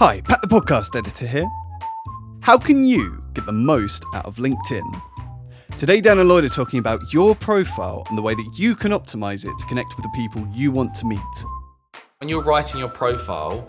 Hi, Pat the podcast editor here. How can you get the most out of LinkedIn? Today, Dan and Lloyd are talking about your profile and the way that you can optimize it to connect with the people you want to meet. When you're writing your profile,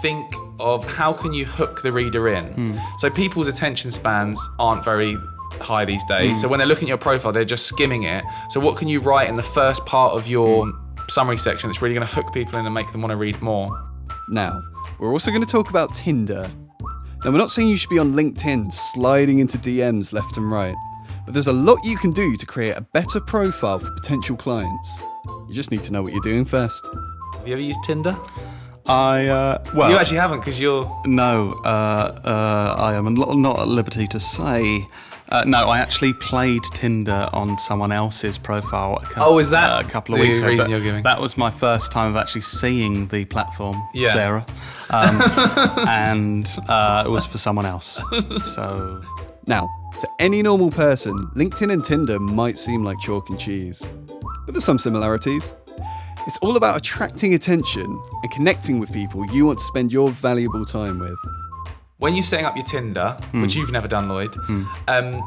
think of how can you hook the reader in. So people's attention spans aren't very high these days. So when they're looking at your profile, they're just skimming it. So what can you write in the first part of your summary section that's really going to hook people in and make them want to read more? Now, we're also going to talk about Tinder. Now, we're not saying you should be on LinkedIn sliding into DMs left and right, but there's a lot you can do to create a better profile for potential clients. You just need to know what you're doing first. Have you ever used Tinder? Well, You actually haven't because you're... no, I am not at liberty to say. No, I actually played Tinder on someone else's profile is that a couple of the weeks ago. reason but you're giving? That was my first time of actually seeing the platform, Yeah. Sarah. And it was for someone else. So, Now, to any normal person, LinkedIn and Tinder might seem like chalk and cheese, but there's some similarities. It's all about attracting attention and connecting with people you want to spend your valuable time with. When you're setting up your Tinder, which you've never done, Lloyd,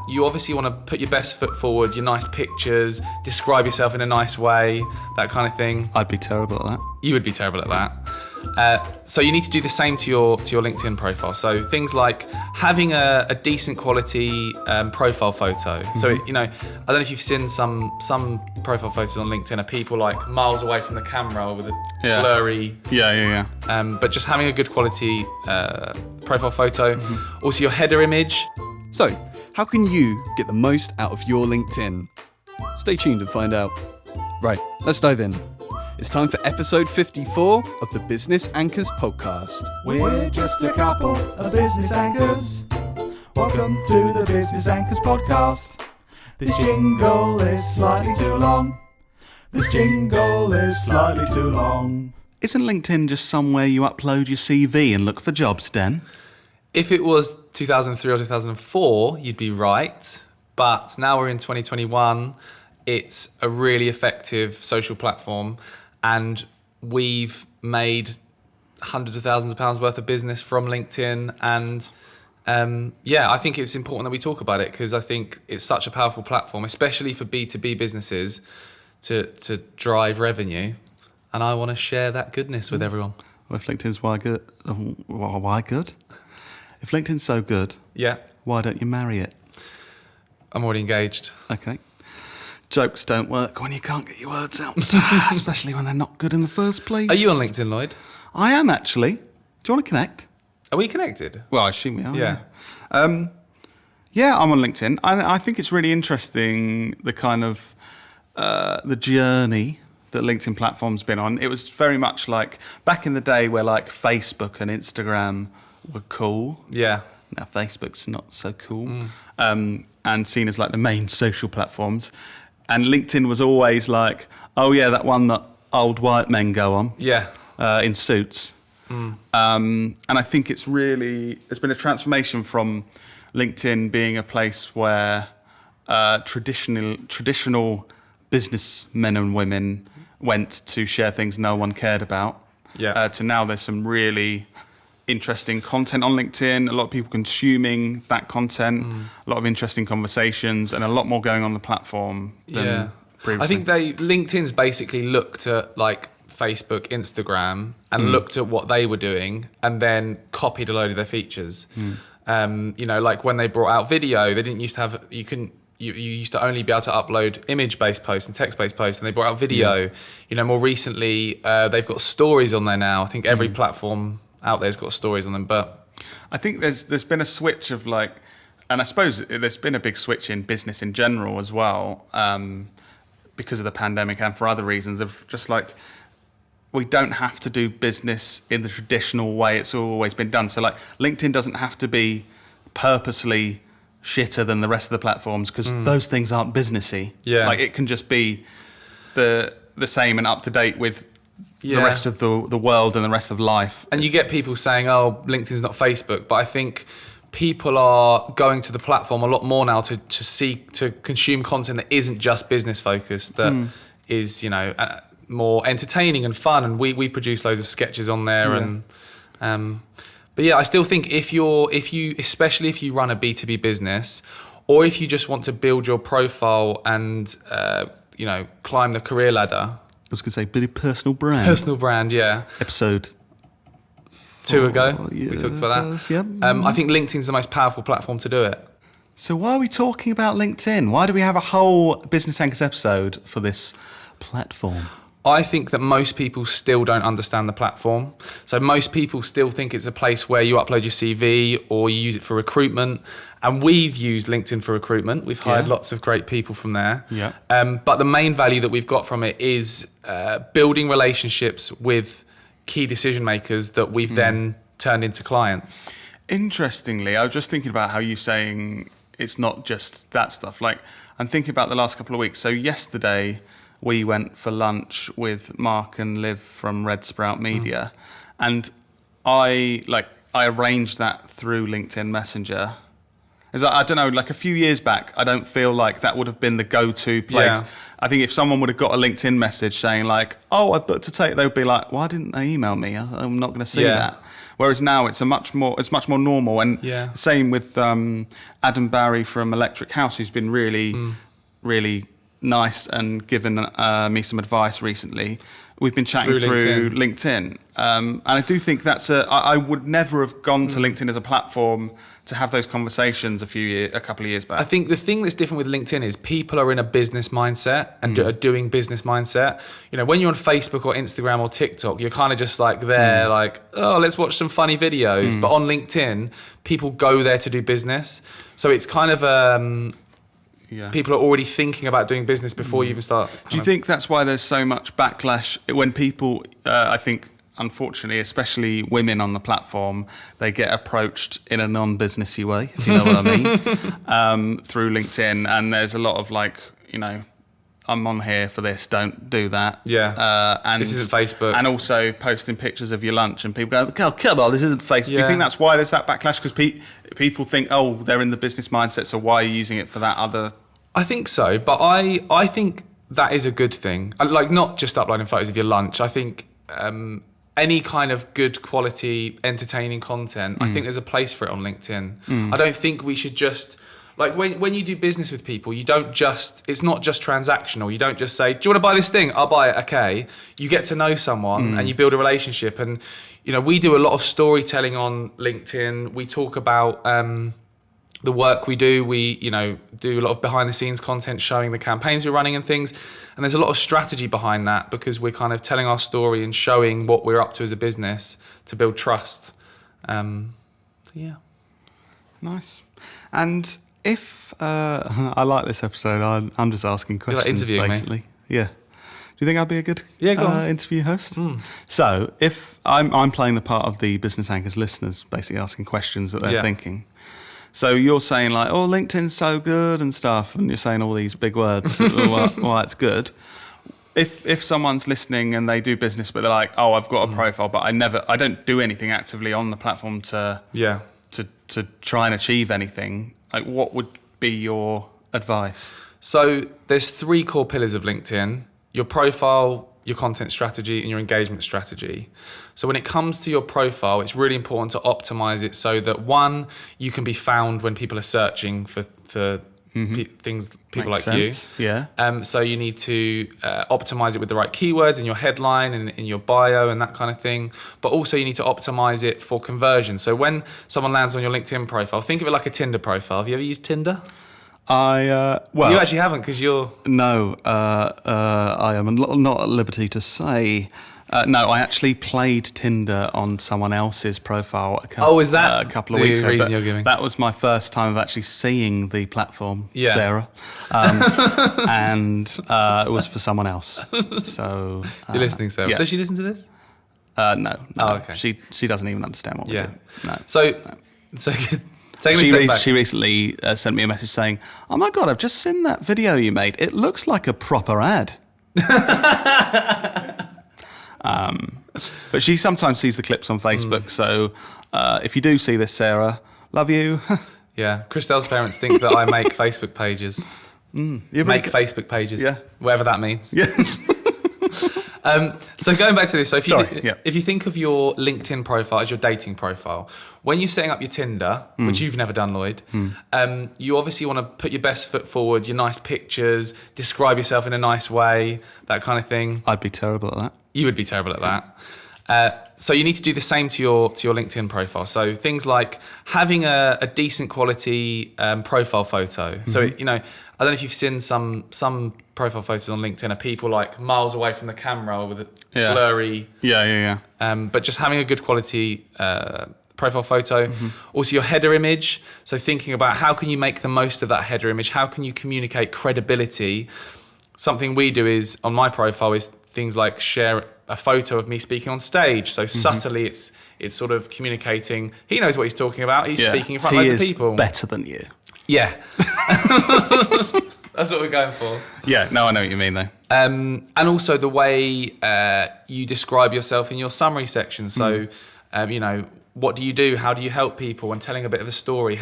you obviously want to put your best foot forward, your nice pictures, describe yourself in a nice way, that kind of thing. I'd be terrible at that. You would be terrible at that. So you need to do the same to your LinkedIn profile. So things like having a decent quality profile photo. So, I don't know if you've seen some profile photos on LinkedIn of people like miles away from the camera with a blurry... Yeah. But just having a good quality profile photo. Also your header image. So, how can you get the most out of your LinkedIn? Stay tuned and find out. Right, let's dive in. It's time for episode 54 of the Business Anchors podcast. We're just a couple of business anchors. Welcome to the Business Anchors podcast. This jingle is slightly too long. This jingle is slightly too long. Isn't LinkedIn just somewhere you upload your CV and look for jobs, Den? If it was 2003 or 2004, you'd be right. But now we're in 2021. It's a really effective social platform. And we've made hundreds of thousands of pounds worth of business from LinkedIn. And I think it's important that we talk about it because I think it's such a powerful platform, especially for B2B businesses to drive revenue. And I want to share that goodness with everyone. Well, if LinkedIn's why good? Why good? If LinkedIn's so good, why don't you marry it? I'm already engaged. Okay. Jokes don't work when you can't get your words out, especially when they're not good in the first place. Are you on LinkedIn, Lloyd? I am, actually. Do you want to connect? Are we connected? Well, I assume we are. Yeah. Yeah, I'm on LinkedIn. I think it's really interesting, the kind of the journey that LinkedIn platform's been on. It was very much like back in the day where like Facebook and Instagram were cool. Yeah. Now Facebook's not so cool, and seen as like the main social platforms. And LinkedIn was always like, oh yeah, that one that old white men go on. Yeah. In suits. And I think there's been a transformation from LinkedIn being a place where traditional businessmen and women went to share things no one cared about. To now there's some really interesting content on LinkedIn, a lot of people consuming that content, a lot of interesting conversations, and a lot more going on the platform than previously. I think LinkedIn's basically looked at like Facebook, Instagram, and looked at what they were doing and then copied a load of their features. Like when they brought out video, they didn't used to have, you used to only be able to upload image-based posts and text-based posts, and they brought out video. More recently, they've got stories on there now. I think every platform out there's got stories on them, but I think there's been a switch of like, and I suppose there's been a big switch in business in general as well, because of the pandemic and for other reasons of just like, we don't have to do business in the traditional way it's always been done. So like LinkedIn doesn't have to be purposely shitter than the rest of the platforms because those things aren't businessy. Yeah. Like it can just be the same and up to date with the rest of the world and the rest of life. And you get people saying, oh, LinkedIn's not Facebook, but I think people are going to the platform a lot more now to consume content that isn't just business focused, that is, more entertaining and fun. And we produce loads of sketches on there. And But yeah, I still think especially if you run a B2B business, or if you just want to build your profile and climb the career ladder. I was going to say, bit of personal brand. Personal brand, yeah. Episode 2 ago, we talked about that. Yep. I think LinkedIn's the most powerful platform to do it. So why are we talking about LinkedIn? Why do we have a whole Business Anchors episode for this platform? I think that most people still don't understand the platform. So most people still think it's a place where you upload your CV or you use it for recruitment. And we've used LinkedIn for recruitment. We've hired lots of great people from there. Yeah. But the main value that we've got from it is building relationships with key decision makers that we've then turned into clients. Interestingly, I was just thinking about how you're saying it's not just that stuff. Like, I'm thinking about the last couple of weeks. So yesterday, we went for lunch with Mark and Liv from Red Sprout Media, and I arranged that through LinkedIn Messenger. I don't know, like a few years back, I don't feel like that would have been the go-to place. Yeah. I think if someone would have got a LinkedIn message saying like, "Oh, I booked a take," they would be like, "Why didn't they email me? I'm not going to see that." Whereas now it's much more normal, and same with Adam Barry from Electric House, who's been really nice and given me some advice recently. We've been chatting through LinkedIn. And I do think I would never have gone to LinkedIn as a platform to have those conversations a couple of years back. I think the thing that's different with LinkedIn is people are in a business mindset and are doing business mindset. You know, when you're on Facebook or Instagram or TikTok, you're kind of just like there, like, oh, let's watch some funny videos. But on LinkedIn, people go there to do business. So it's kind of people are already thinking about doing business before you even start. Do you think that's why there's so much backlash when people, I think, unfortunately, especially women on the platform, they get approached in a non-businessy way, if you know what I mean, through LinkedIn. And there's a lot of like, I'm on here for this, don't do that. Yeah. And this isn't Facebook. And also posting pictures of your lunch, and people go, "Oh, come on, this isn't Facebook." Do you think that's why there's that backlash? Because people think, oh, they're in the business mindset, so why are you using it for that other... I think so, but I think that is a good thing. Like, not just uploading photos of your lunch. I think any kind of good quality, entertaining content, I think there's a place for it on LinkedIn. I don't think we should just... Like, when you do business with people, you don't just... It's not just transactional. You don't just say, do you want to buy this thing? I'll buy it, okay. You get to know someone and you build a relationship. And, we do a lot of storytelling on LinkedIn. We talk about... the work we do, we do a lot of behind the scenes content showing the campaigns we're running and things. And there's a lot of strategy behind that because we're kind of telling our story and showing what we're up to as a business to build trust. Yeah. Nice. And if, I like this episode, I'm just asking questions, like interviewing basically. me? Yeah. Do you think I'd be a good go on. interview host? So if I'm playing the part of the Business Anchors listeners, basically asking questions that they're thinking. So you're saying like, oh, LinkedIn's so good and stuff, and you're saying all these big words. well, that's good. If someone's listening and they do business, but they're like, oh, I've got a profile, but I don't do anything actively on the platform to try and achieve anything. Like, what would be your advice? So there's 3 core pillars of LinkedIn: your profile, your content strategy, and your engagement strategy. So when it comes to your profile, it's really important to optimize it so that, one, you can be found when people are searching for things, people Makes like sense. you. Yeah. So you need to optimize it with the right keywords in your headline and in your bio and that kind of thing. But also you need to optimize it for conversion. So when someone lands on your LinkedIn profile, think of it like a Tinder profile. Have you ever used Tinder? You actually haven't because you're... No, I am not at liberty to say. No, I actually played Tinder on someone else's profile a couple of weeks ago. Reason you're giving? That was my first time of actually seeing the platform, Yeah. Sarah, and it was for someone else. So You're listening, Sarah. yeah. Does she listen to this? No. Oh, okay. She doesn't even understand what we do. No. So taking a step back. She recently sent me a message saying, "Oh my God, I've just seen that video you made. It looks like a proper ad." But she sometimes sees the clips on Facebook. So if you do see this, Sarah, love you. Yeah, Christelle's parents think that I make Facebook pages. Facebook pages. Yeah. Whatever that means. Yeah. So going back to this, so if you, Sorry, yeah. if you think of your LinkedIn profile as your dating profile, when you're setting up your Tinder, which you've never done, Lloyd, you obviously want to put your best foot forward, your nice pictures, describe yourself in a nice way, that kind of thing. I'd be terrible at that. You would be terrible at that. So you need to do the same to your LinkedIn profile. So things like having a decent quality profile photo. So you know, I don't know if you've seen some profile photos on LinkedIn of people like miles away from the camera with a blurry. Yeah. But just having a good quality profile photo. Also your header image. So thinking about how can you make the most of that header image? How can you communicate credibility? Something we do is on my profile is things like share a photo of me speaking on stage. So subtly it's sort of communicating. He knows what he's talking about. He's speaking in front of loads of people. Better than you. Yeah. That's what we're going for. Yeah, no, I know what you mean though. And also the way you describe yourself in your summary section. So, you know, what do you do? How do you help people? And telling a bit of a story.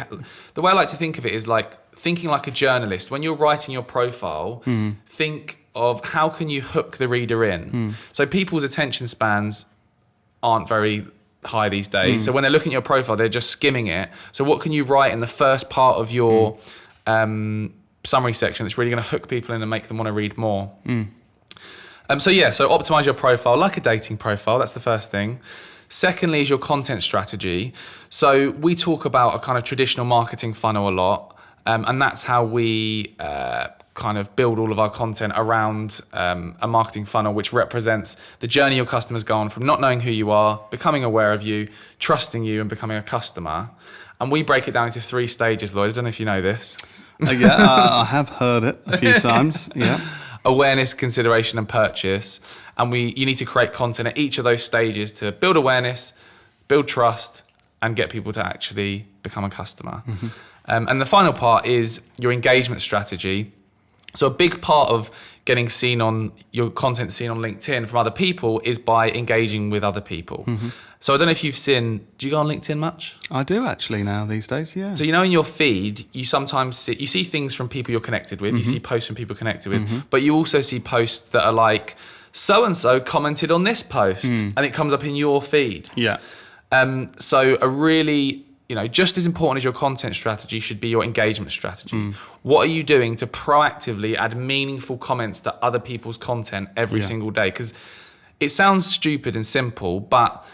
The way I like to think of it is like thinking like a journalist. When you're writing your profile, think of how can you hook the reader in. So people's attention spans aren't very high these days. So when they're looking at your profile, they're just skimming it. So what can you write in the first part of your summary section that's really going to hook people in and make them want to read more? So optimize your profile like a dating profile. That's the first thing. Secondly is your content strategy. So we talk about a kind of traditional marketing funnel a lot, and that's how we kind of build all of our content around a marketing funnel which represents the journey your customers go on from not knowing who you are, becoming aware of you, trusting you and becoming a customer. And we break it down into 3 stages, Lloyd. I don't know if you know this. I have heard it a few times. Yeah. Awareness, consideration and purchase. And you need to create content at each of those stages to build awareness, build trust and get people to actually become a customer. And the final part is your engagement strategy. So a big part of getting your content seen on LinkedIn from other people is by engaging with other people. So I don't know if you've seen, do you go on LinkedIn much? I do actually now these days, yeah. So you know in your feed, you sometimes see things from people you're connected with, you see posts from people connected with, but you also see posts that are like, so-and-so commented on this post, and it comes up in your feed. Yeah. So a really, you know, just as important as your content strategy should be your engagement strategy. What are you doing to proactively add meaningful comments to other people's content every single day? Because it sounds stupid and simple, but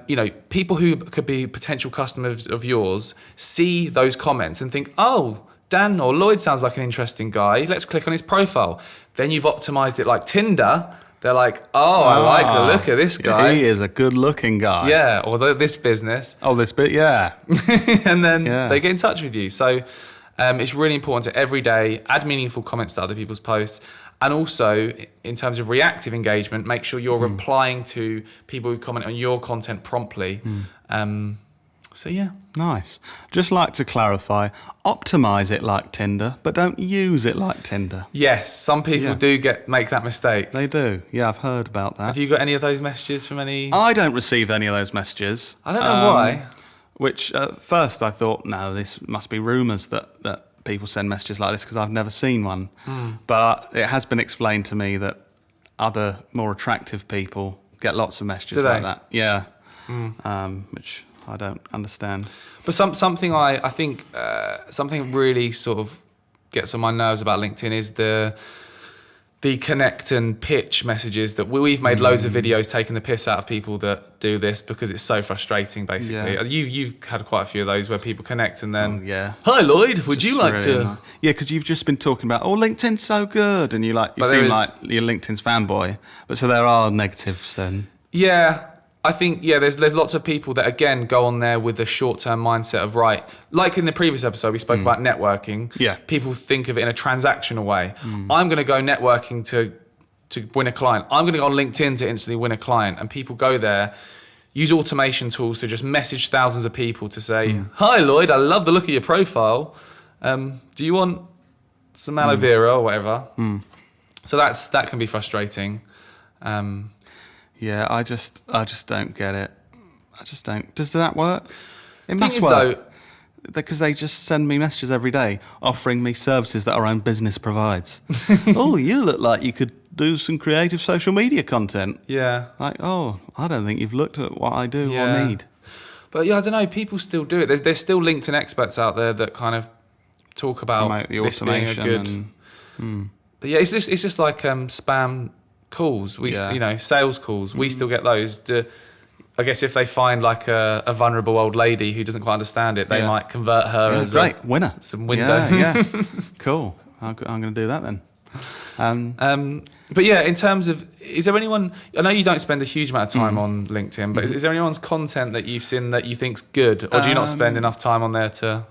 you know, people who could be potential customers of yours see those comments and think, oh, Dan or Lloyd sounds like an interesting guy. Let's click on his profile. Then you've optimized it like Tinder. They're like, oh, I like the look of this guy. He is a good-looking guy. Yeah, or this business. Oh, this bit, yeah. And then they get in touch with you. So it's really important to every day add meaningful comments to other people's posts. And also, in terms of reactive engagement, make sure you're replying to people who comment on your content promptly. So yeah. Nice. Just like to clarify, optimize it like Tinder, but don't use it like Tinder. Yes, some people do make that mistake. They do. Yeah, I've heard about that. Have you got any of those messages from any? I don't receive any of those messages. I don't know why. Which at first I thought, no, this must be rumours that people send messages like this because I've never seen one. But it has been explained to me that other more attractive people get lots of messages like that. Yeah. Which I don't understand. But something I think something really sort of gets on my nerves about LinkedIn is the connect and pitch messages that we've made loads of videos taking the piss out of people that do this because it's so frustrating basically. Yeah. You've had quite a few of those where people connect and then hi Lloyd, would you like to nice. Yeah, because you've just been talking about LinkedIn's so good and you seem like you're LinkedIn's fanboy, but so there are negatives then. Yeah, I think, there's lots of people that, again, go on there with the short-term mindset of, right, like in the previous episode, we spoke about networking. Yeah. People think of it in a transactional way. I'm going to go networking to win a client. I'm going to go on LinkedIn to instantly win a client. And people go there, use automation tools to just message thousands of people to say, hi, Lloyd, I love the look of your profile. Do you want some aloe vera or whatever? So that can be frustrating. Yeah, I just don't get it. I just don't. Does that work? It Thing must is, work. Because they just send me messages every day offering me services that our own business provides. Oh, you look like you could do some creative social media content. Yeah. Like, oh, I don't think you've looked at what I do Yeah. or need. But yeah, I don't know. People still do it. There's still LinkedIn experts out there that kind of talk about Promote the this being a automation good. But yeah, it's just like spam calls. Yeah. Sales calls. We still get those. I guess if they find like a vulnerable old lady who doesn't quite understand it, they Yeah. might convert her as great winner. some window. Yeah. Cool. I'm going to do that then. But yeah, in terms of, is there anyone, I know you don't spend a huge amount of time on LinkedIn, but is there anyone's content that you've seen that you think's good, or do you not spend enough time on there to?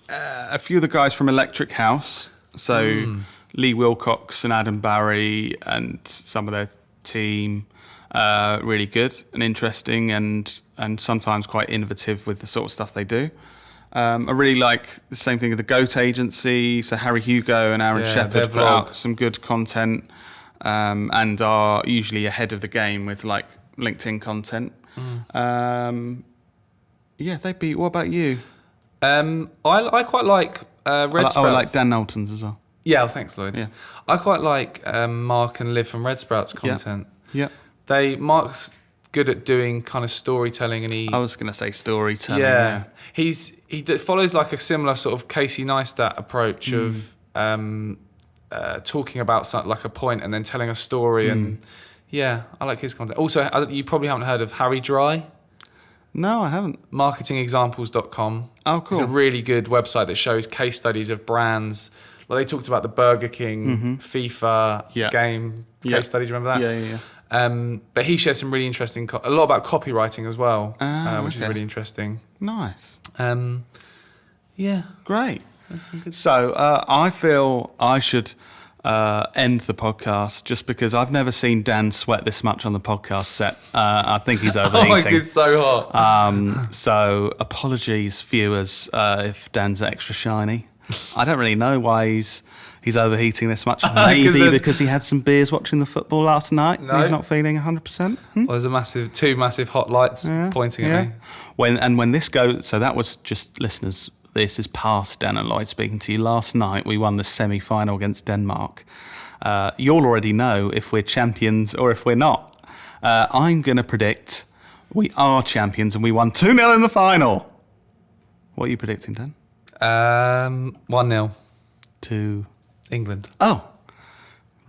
A few of the guys from Electric House, so Lee Wilcox and Adam Barry and some of their team, really good and interesting and sometimes quite innovative with the sort of stuff they do. I really like the same thing with the Goat Agency, so Harry Hugo and Aaron Yeah, Shepherd their put vlog. out some good content and are usually ahead of the game with like LinkedIn content. Yeah, they'd be. What about you? I quite like Red Sprouts. I like Dan Knowlton's as well. Yeah, thanks, Lloyd. Yeah. I quite like Mark and Liv from Red Sprouts content. Yeah. Mark's good at doing kind of storytelling, and he I was going to say storytelling. yeah. He follows like a similar sort of Casey Neistat approach of talking about something like a point and then telling a story, and yeah, I like his content. Also, you probably haven't heard of Harry Dry. No, I haven't. Marketingexamples.com. Oh, cool. It's a really good website that shows case studies of brands. Like they talked about the Burger King FIFA game case study. Do you remember that? Yeah. But he shares some really interesting, a lot about copywriting as well, which is okay. really interesting. Nice. Yeah. Great. That's some good So I feel I should end the podcast just because I've never seen Dan sweat this much on the podcast set. I think he's Oh my overheating. God, it's so hot. So apologies, viewers, if Dan's extra shiny. I don't really know why he's overheating this much. Maybe because he had some beers watching the football last night. No. And he's not feeling 100%. Well, there's two massive hot lights pointing at me. When this goes, so that was just listeners. This is past Dan and Lloyd speaking to you. Last night we won the semi-final against Denmark. You'll already know if we're champions or if we're not. I'm going to predict we are champions and we won 2-0 in the final. What are you predicting, Dan? 1-0 To England. Oh,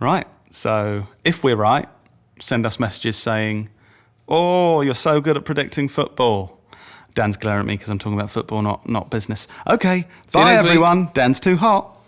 right. So if we're right, send us messages saying, "Oh, you're so good at predicting football." Dan's glaring at me because I'm talking about football, not business. Okay, See you bye next week. everyone. Dan's too hot.